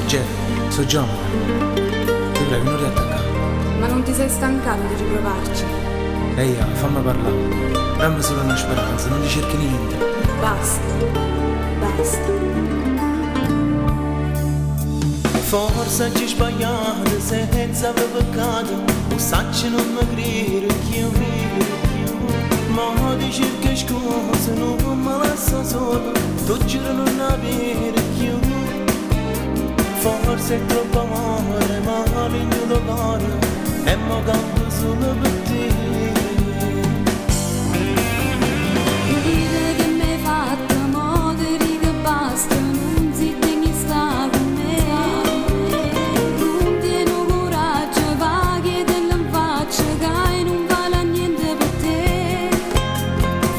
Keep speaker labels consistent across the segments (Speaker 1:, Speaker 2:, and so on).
Speaker 1: Jerry, so Giacomo. Ti prego, non riattaccare.
Speaker 2: Ma non ti sei stancato di riprovarci?
Speaker 1: Ehi, fammi parlare. Dammi solo una speranza, non ti cerchi niente.
Speaker 2: Basta, basta.
Speaker 3: Forse ci sbagliate senza aver peccato, o sacci non mi credere che io ma dici che scusa non mi lascia solo, tu giuro non avere più. Forse è troppo amore ma l'ignuto cuore e mi canto solo per te.
Speaker 4: Dire che mi hai fatto amore che basta, non si devi stare con me. Non tieni coraggio, va chiedere in faccia che non vale niente per te.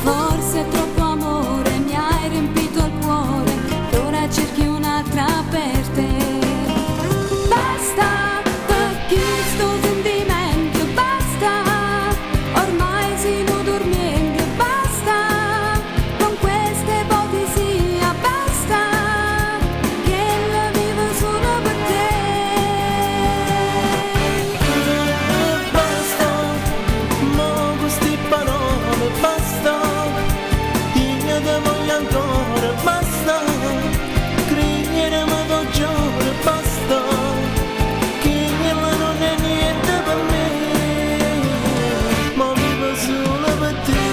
Speaker 4: Forse è troppo amore, mi hai riempito il cuore, e ora cerchi un'altra per te. Basta, perché sto sentimento, basta, ormai siamo dormienti, basta, con queste poesie, basta, che la vivo solo per te.
Speaker 3: Basta, ma queste parole basta, io ti voglio ancora, basta, credere ma do giuro, basta, che quella non è niente per me, ma vivo solo per te.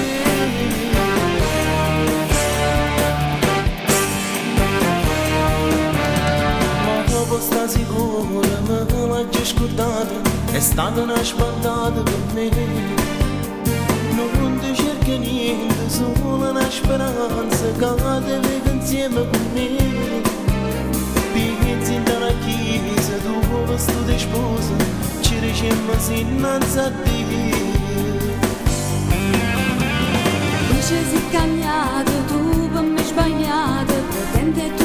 Speaker 3: Ma dopo sta sicura, me l'hai già scordata, è stata una spantata per me. Non ti cerca niente, solo una speranza che ti vedi insieme con me. Pensi in una chiesa dove sto di sposa, ci ricemmo innanzi a te.
Speaker 4: Dice si cagnato, tu per me sbagliato, pretende tu